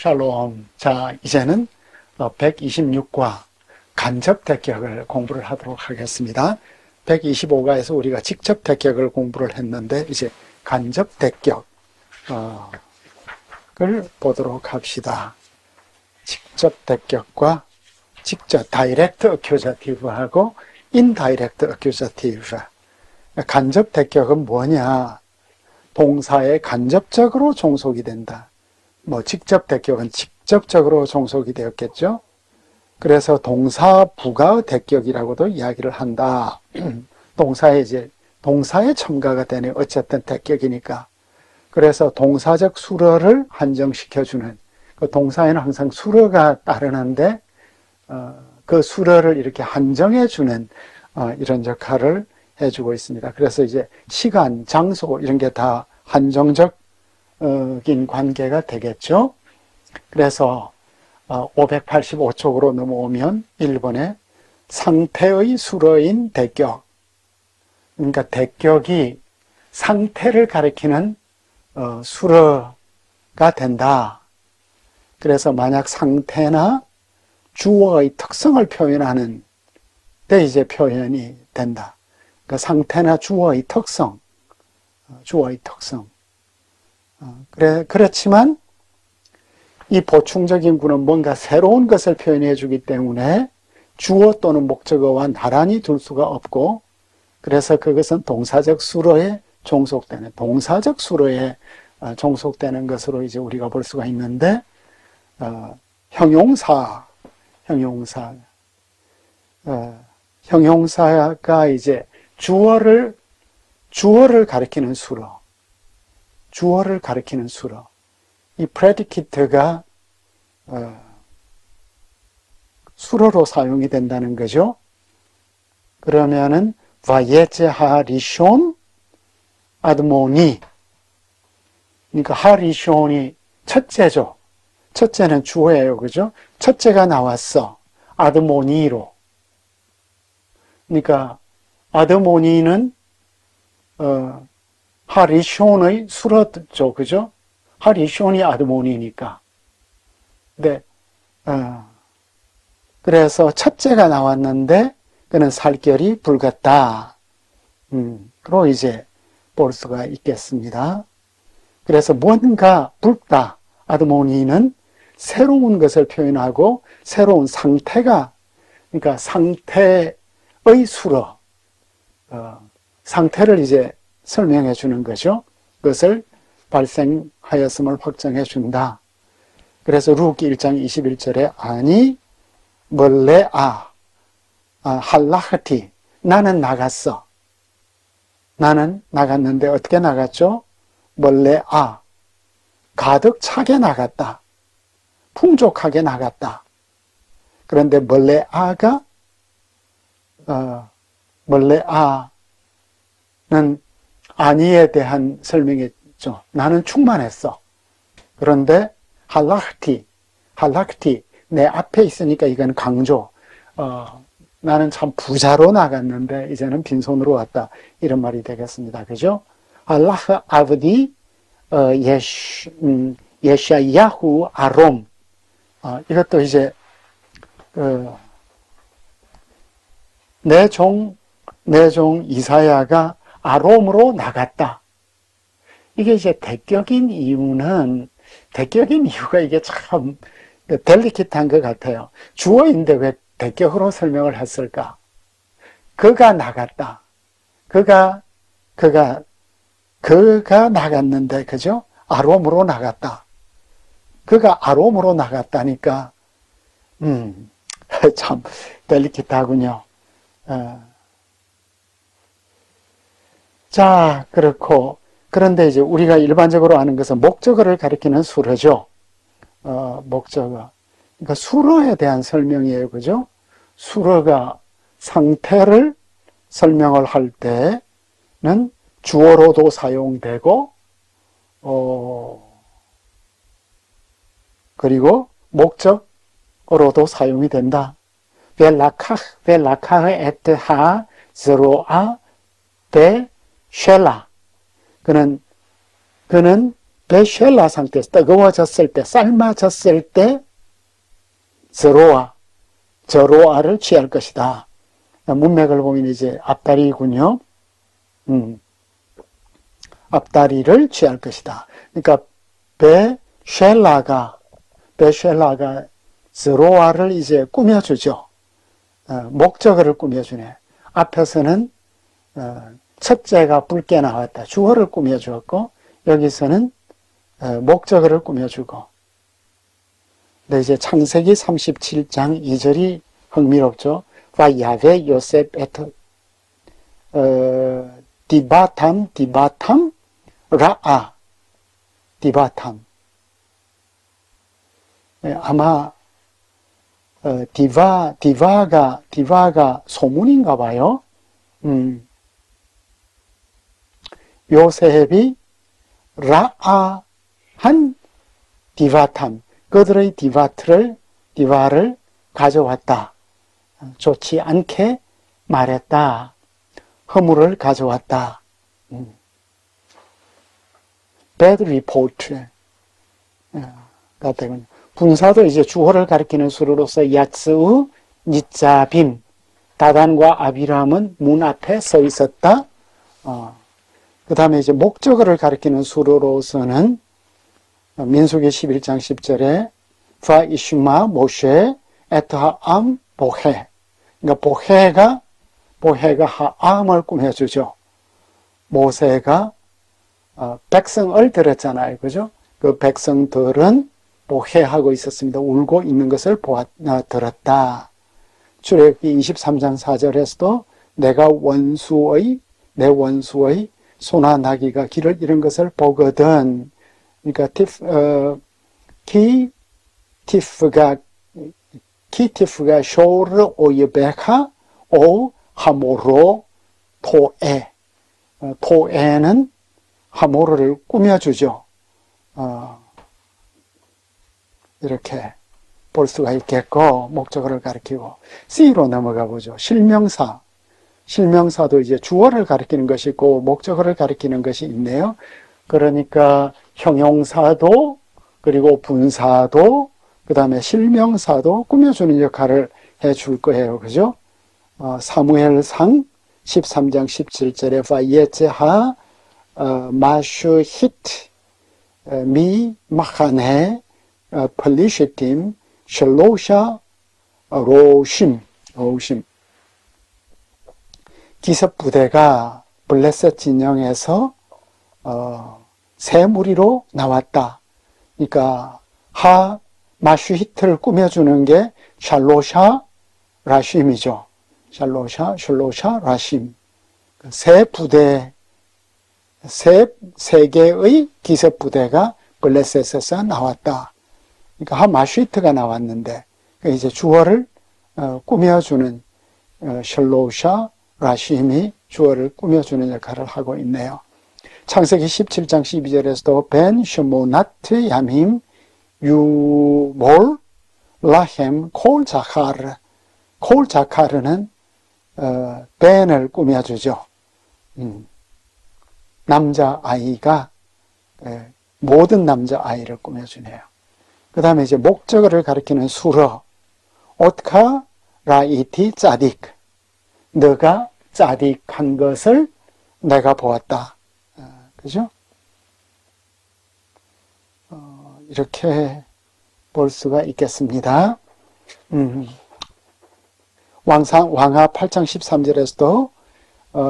샬롬. 자, 이제는 126과 간접 대격을 공부를 하도록 하겠습니다. 125과에서 우리가 직접 대격을 공부를 했는데 이제 간접 대격을 보도록 합시다. 직접 대격과 직접 다이렉트 어큐자티브하고 인다이렉트 어큐자티브. 간접 대격은 뭐냐? 동사에 간접적으로 종속이 된다. 직접 대격은 직접적으로 종속이 되었겠죠. 그래서 동사 부가의 대격이라고도 이야기를 한다. 동사에 첨가가 되네. 어쨌든 대격이니까. 그래서 동사적 수러를 한정시켜주는, 그 동사에는 항상 수러가 따르는데 그 수러를 이렇게 한정해주는 이런 역할을 해주고 있습니다. 그래서 이제 시간, 장소 이런 게 다 한정적인 관계가 되겠죠. 그래서 585쪽으로 넘어오면 1번에 상태의 수러인 대격. 그러니까 대격이 상태를 가리키는 수러가 된다. 그래서 만약 상태나 주어의 특성을 표현하는 데 이제 표현이 된다. 그러니까 상태나 주어의 특성. 그렇지만 이 보충적인 구는 뭔가 새로운 것을 표현해 주기 때문에 주어 또는 목적어와 나란히 둘 수가 없고, 그래서 그것은 동사적 수로에 종속되는, 동사적 수로에 종속되는 것으로 이제 우리가 볼 수가 있는데, 형용사가 이제 주어를 가리키는 수로, 이 predicate가 수로로 사용이 된다는 거죠. 그러면은 vayetze harishon admoni, 그러니까 harishon이 첫째죠. 첫째는 주어예요, 그죠? 첫째가 나왔어, admoni로. 그러니까 admoni는 하리숀의 수로죠, 그죠? 하리숀이 아드모니니까. 네, 그래서 첫째가 나왔는데 그는 살결이 붉었다. 그로 이제 볼 수가 있겠습니다. 그래서 뭔가 붉다. 아드모니는 새로운 것을 표현하고 새로운 상태가, 그러니까 상태의 수로, 상태를 이제 설명해 주는 거죠. 그것을 발생하였음을 확정해 준다. 그래서 루키 1장 21절에 아니 멀레아 할라하티, 나는 나갔어. 나는 나갔는데 어떻게 나갔죠? 멀레아, 가득 차게 나갔다. 풍족하게 나갔다. 그런데 멀레아는 아니에 대한 설명이죠. 나는 충만했어. 그런데 할락티, 내 앞에 있으니까 이건 강조. 나는 참 부자로 나갔는데 이제는 빈손으로 왔다. 이런 말이 되겠습니다. 그죠? 할라흐 아브디 예샤야후 아롬. 이것도 이제 내 종 이사야가 아롬으로 나갔다. 이게 이제 대격인 이유가 이게 참 델리킷한 것 같아요. 주어인데 왜 대격으로 설명을 했을까? 그가 나갔다. 그가 나갔는데, 그죠? 아롬으로 나갔다. 그가 아롬으로 나갔다니까, 참 델리킷하군요. 자, 그렇고, 그런데 이제 우리가 일반적으로 아는 것은 목적어를 가리키는 수로죠. 목적어. 그러니까 수로에 대한 설명이에요. 그죠? 수로가 상태를 설명을 할 때는 주어로도 사용되고, 그리고 목적어로도 사용이 된다. 벨라카흐 에트하 zroa 데 쉘라. 그는 베쉘라 상태에서 뜨거워졌을 때, 삶아졌을 때 저로아를 취할 것이다. 문맥을 보면 이제 앞다리군요. 앞다리를 취할 것이다. 그러니까 베쉘라가 저로아를 이제 꾸며주죠. 목적어를 꾸며주네. 앞에서는 첫째가 붉게 나왔다. 주어를 꾸며주었고, 여기서는 목적어를 꾸며주고. 근데 이제 창세기 37장 2절이 흥미롭죠. 야베 요셉 에트 디바탐 라아 디바탐. 아마 디바가 소문인가 봐요. 요셉이 라아한 디바탐, 그들의 디바를 가져왔다. 좋지 않게 말했다. 허물을 가져왔다. bad report. 같은 분사도 이제 주어를 가리키는 수로로서 야츠우, 니짜빔, 다단과 아비람은 문 앞에 서 있었다. 그 다음에 이제 목적어를 가리키는 수로로서는 민수기 11장 10절에 파 이슈마 모쉐 에트하암 보헤. 그러니까 보헤가 하암을 꾸며주죠. 모세가 백성을 들었잖아요. 그죠? 그 백성들은 보헤하고 있었습니다. 울고 있는 것을 들었다. 출애굽기 23장 4절에서도 내 원수의 소나 나귀가 길을 잃은 것을 보거든. 그러니까 키티프가 쇼르 오예베카 오 하모로 토에는 하모르를 꾸며주죠. 이렇게 볼 수가 있겠고, 목적어를 가리키고. C로 넘어가 보죠. 실명사도 이제 주어를 가리키는 것이 있고, 목적어를 가리키는 것이 있네요. 그러니까 형용사도, 그리고 분사도, 그 다음에 실명사도 꾸며주는 역할을 해줄 거예요. 그죠? 사무엘상 13장 17절에 바예체하 마슈히트 미 마하네 플리시팀 셜로샤 로심 기습부대가 블레셋 진영에서 세 무리로 나왔다. 그러니까 마슈히트를 꾸며주는 게 샬로샤 라심이죠. 샬로샤 라심. 세 개의 기습부대가 블레셋에서 나왔다. 그러니까 마슈히트가 나왔는데, 이제 주어를 꾸며주는 샬로샤 라심이 주어를 꾸며주는 역할을 하고 있네요. 창세기 17장 12절에서도 벤 슈모나트 야밈 유몰 라헴 콜 자카르는 벤을 꾸며주죠. 남자아이가 모든 남자아이를 꾸며주네요. 그 다음에 이제 목적어를 가리키는 수러 옷카 라이티 짜딕, 너가 짜딕한 것을 내가 보았다. 그죠? 이렇게 볼 수가 있겠습니다. 왕하 8장 13절에서도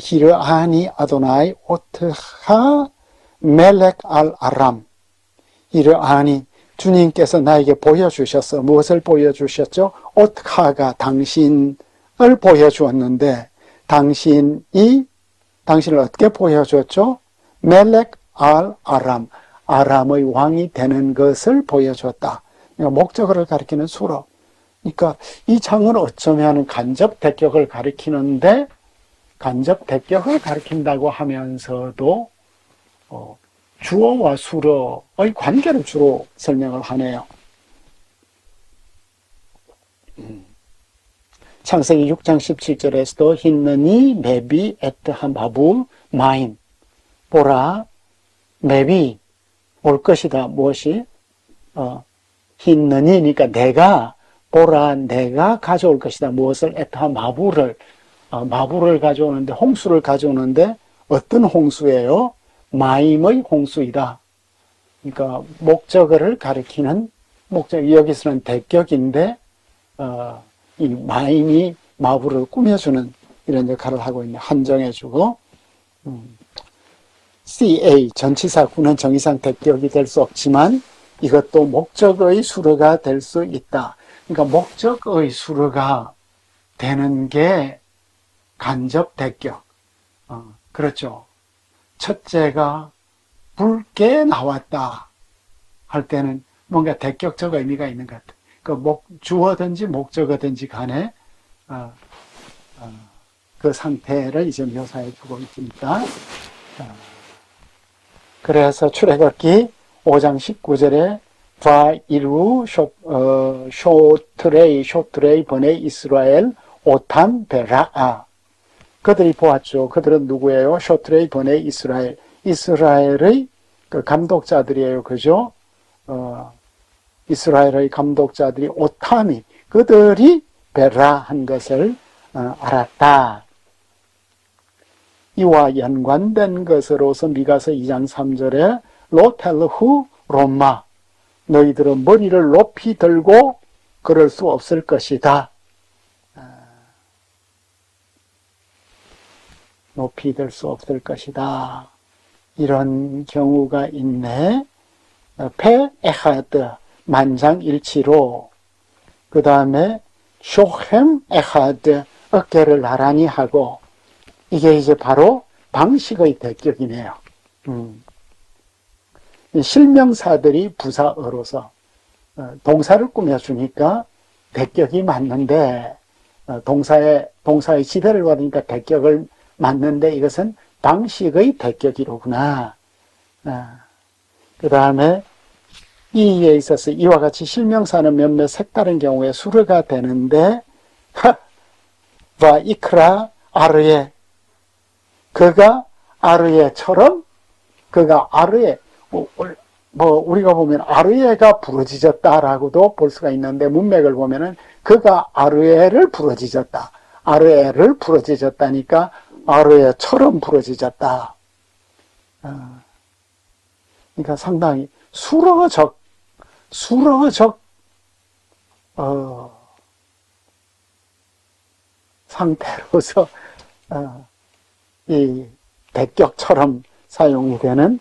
히르아니 아도나이 오트하 멜렉 알 아람, 히르아니 주님께서 나에게 보여주셨어. 무엇을 보여주셨죠? 오트하가 당신을 보여주었는데, 당신을 어떻게 보여줬죠? 멜렉 알 아람, 아람의 왕이 되는 것을 보여줬다. 그러니까 목적어를 가리키는 수로. 그러니까 이 장은 어쩌면 간접 대격을 가리키는데, 간접 대격을 가리킨다고 하면서도 주어와 수어의 관계를 주로 설명을 하네요. 창세기 6장 17절에서도 힌느니 메비 에트함 바부 마임, 보라 메비 올 것이다. 무엇이? his느니니까 내가, 보라, 내가 가져올 것이다. 무엇을? 에타 마부를, 마부를 가져오는데, 홍수를 가져오는데, 어떤 홍수예요? 마임의 홍수이다. 그러니까, 목적어를 가리키는 목적, 여기서는 대격인데, 이 마임이 마부를 꾸며주는 이런 역할을 하고 있는, 한정해주고, CA, 전치사구는 정의상 대격이 될 수 없지만, 이것도 목적의 수로가 될 수 있다. 그러니까 목적의 수로가 되는 게 간접 대격. 그렇죠. 첫째가 붉게 나왔다 할 때는 뭔가 대격적 의미가 있는 것 같아요. 그 주어든지 목적어든지 간에 그 상태를 이제 묘사해 주고 있으니까. 그래서 출애굽기 5장 19절에 바이루 쇼트레이 번에 이스라엘 오탐 베라아. 그들이 보았죠. 그들은 누구예요? 쇼트레이 번에 이스라엘. 이스라엘의 그 감독자들이에요. 그죠? 이스라엘의 감독자들이 오탐이, 그들이 베라한 것을 알았다. 이와 연관된 것으로서 미가서 2장 3절에 로텔후 롬마, 너희들은 머리를 높이 들고 그럴 수 없을 것이다. 높이 들 수 없을 것이다. 이런 경우가 있네. 페 에하드, 만장일치로. 그 다음에 쇼햄 에하드, 어깨를 나란히 하고. 이게 이제 바로 방식의 대격이네요. 실명사들이 부사어로서 동사를 꾸며주니까 대격이 맞는데, 동사의 지대를 받으니까 대격을 맞는데, 이것은 방식의 대격이로구나. 그 다음에 이에 있어서 이와 같이 실명사는 몇몇 색다른 경우에 수르가 되는데, 와 이크라 아르에, 그가 아르에처럼, 그가 아르에, 우리가 보면 아르에가 부러지졌다라고도 볼 수가 있는데, 문맥을 보면은 그가 아르에를 부러지졌다. 아르에를 부러지졌다니까 아르에처럼 부러지졌다. 그러니까 상당히 수러적 상태로서 이 대격처럼 사용이 되는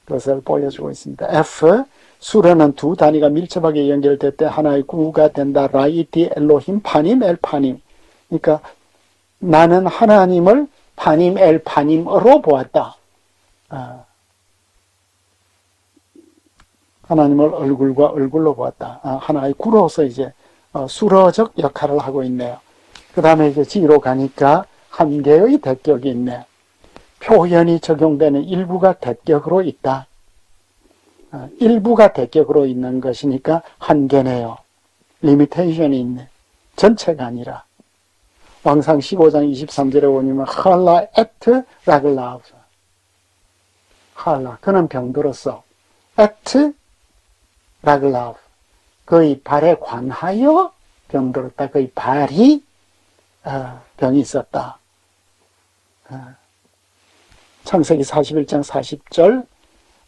것을 보여주고 있습니다. F, 수레는 두 단위가 밀접하게 연결될 때 하나의 구가 된다. 라이티 엘로힘 파님 엘 파님. 그러니까 나는 하나님을 파님 엘 파님으로 보았다. 하나님을 얼굴과 얼굴로 보았다. 하나의 구로서 이제 수러적 역할을 하고 있네요. 그 다음에 이제 G로 가니까 한 개의 대격이 있네요. 표현이 적용되는 일부가 대격으로 있다. 일부가 대격으로 있는 것이니까 한 개네요. 리미테이션이 있네. 전체가 아니라. 왕상 15장 23절에 보면 할라 에트 라글라우. 할라, 그는 병들었어. 에트 라글라우. 그의 발에 관하여 병들었다. 그의 발이 병이 있었다. 창세기 41장 40절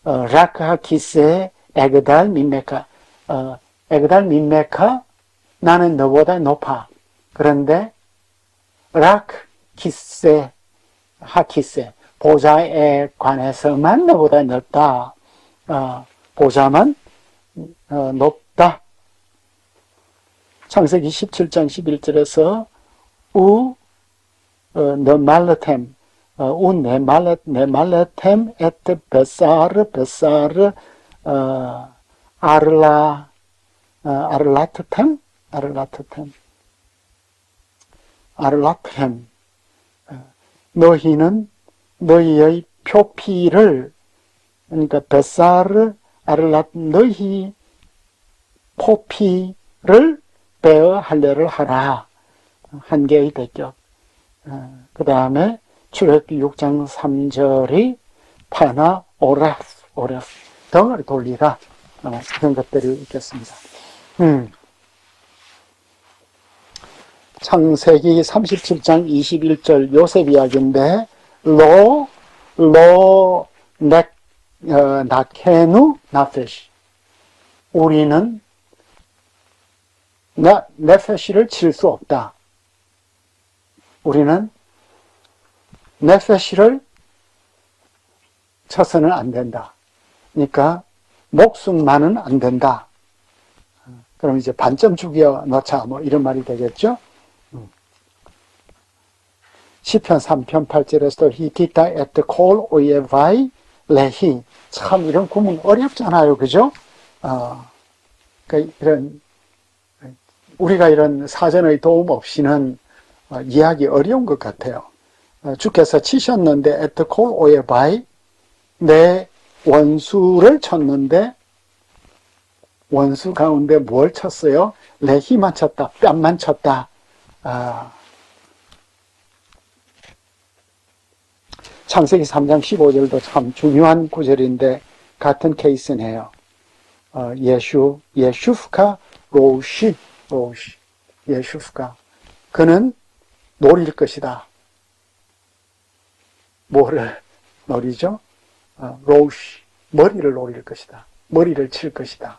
라크하키스의 에그달 민메카. 에그달 민메카, 나는 너보다 높아. 그런데 락키세 하키세, 보좌에 관해서만 너보다 넓다. 보좌만 높다. 창세기 17장 11절에서 너말르템, 네말레템 에트 베사르 아르라트템 너희는 너희의 표피를, 그러니까 베사르 너희 포피를 베어 할례를 하라. 한 개의 대격. 그 다음에 출애굽기 6장 3절이 파나 등을 돌리라. 그런 것들이 있겠습니다. 창세기 37장 21절 요셉 이야기인데, 나케누 나페시. 우리는 네페시를 칠 수 없다. 우리는 네페시를 쳐서는 안 된다. 그러니까 목숨만은 안 된다. 그럼 이제 반점 죽여 넣자 뭐 이런 말이 되겠죠. 시편 3편 8절에서도 히티타 에트 콜 오예바이 레히. 참 이런 구문 어렵잖아요. 그죠? 그러니까 이런 우리가 이런 사전의 도움 없이는 이해하기 어려운 것 같아요. 주께서 치셨는데 에트 콜 오예바이, 내 원수를 쳤는데 원수 가운데 뭘 쳤어요? 레히만 쳤다. 뺨만 쳤다. 창세기 3장 15절도 참 중요한 구절인데 같은 케이스네요. 예슈프카 로시, 예슈프카. 그는 노릴 것이다. 뭐를 노리죠? 로시, 머리를 노릴 것이다. 머리를 칠 것이다.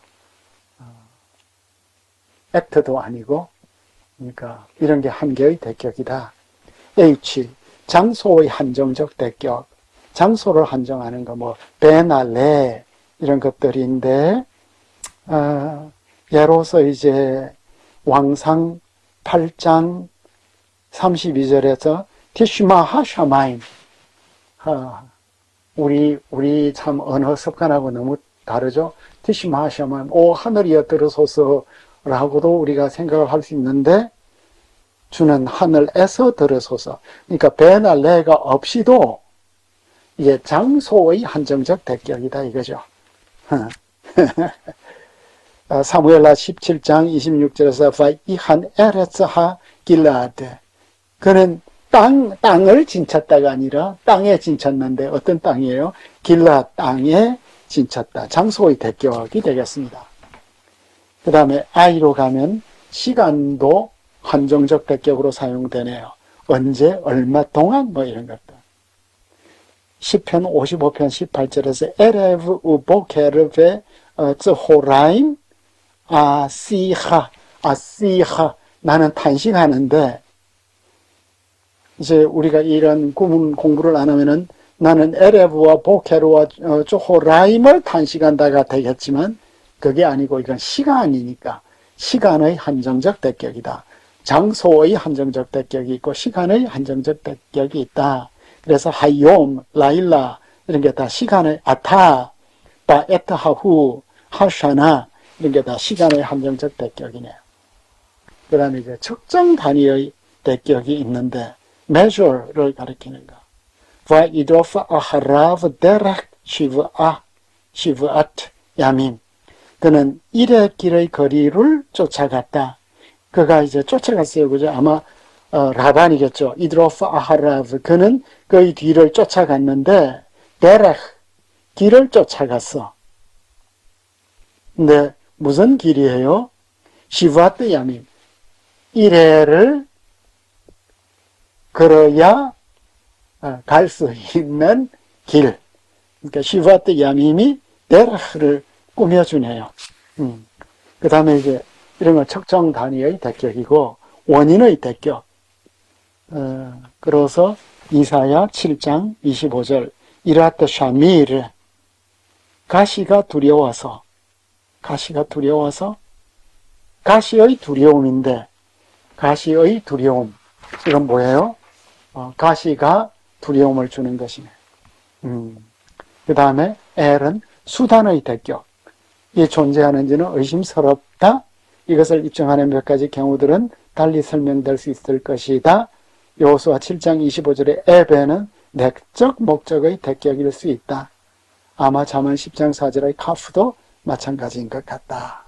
액트도 아니고, 그러니까 이런 게 한계의 대격이다. H, 장소의 한정적 대격. 장소를 한정하는 거, 뭐, 배나 레, 이런 것들인데, 예로서 이제 왕상 8장 32절에서 티슈마 하샤마임. 우리 참 언어 습관하고 너무 다르죠? 티슈마 하샤마임. 오, 하늘이여 들으소서라고도 우리가 생각을 할 수 있는데, 주는 하늘에서 들으소서. 그러니까 배나 레가 없이도 이게 장소의 한정적 대격이다 이거죠. 사무엘하 17장 26절에서 바이한 에레츠하 길라드. 그는 땅을 진쳤다가 아니라 땅에 진쳤는데 어떤 땅이에요? 길라 땅에 진쳤다. 장소의 대격이 되겠습니다. 그 다음에 I로 가면 시간도 한정적 대격으로 사용되네요. 언제, 얼마 동안, 뭐 이런 것들. 시편 55편 18절에서 에레브 우보케르베 츠호라임 아시하. 나는 탄식하는데, 이제 우리가 이런 구문 공부를 안 하면은 나는 에레브와 보케르와 츠호라임을 탄식한다가 되겠지만, 그게 아니고 이건 시간이니까 시간의 한정적 대격이다. 장소의 한정적 대격이 있고 시간의 한정적 대격이 있다. 그래서 하욤, 라일라 이런 게 다 시간의 아타, 바에트하후, 하샤나 이런 게 다 시간의 한정적 대격이네요. 그 다음에 이제 측정 단위의 대격이 있는데 measure를 가리키는 거. 와이도프 아하라브 데락 시브앗 야민. 그는 일의 길의 거리를 쫓아갔다. 그가 이제 쫓아갔어요. 그죠? 아마, 라반이겠죠. 이드로프 아하라브. 그는 그의 뒤를 쫓아갔는데, 데렉, 길을 쫓아갔어. 근데, 무슨 길이에요? 시브아트 야밈. 일회를 걸어야 갈 수 있는 길. 그러니까 시브아트 야밈이 데렉을 꾸며주네요. 그 다음에 이제 이런 건 측정 단위의 대격이고 원인의 대격. 그래서 이사야 7장 25절 이라트 샤미르 가시가 두려워서 가시의 두려움인데 가시의 두려움 이건 뭐예요? 가시가 두려움을 주는 것이네. 그 다음에 L은 수단의 대격. 이 존재하는지는 의심스럽다. 이것을 입증하는 몇 가지 경우들은 달리 설명될 수 있을 것이다. 여호수아 7장 25절의 에베는 내적 목적의 대격일 수 있다. 아마 잠언 10장 4절의 카프도 마찬가지인 것 같다.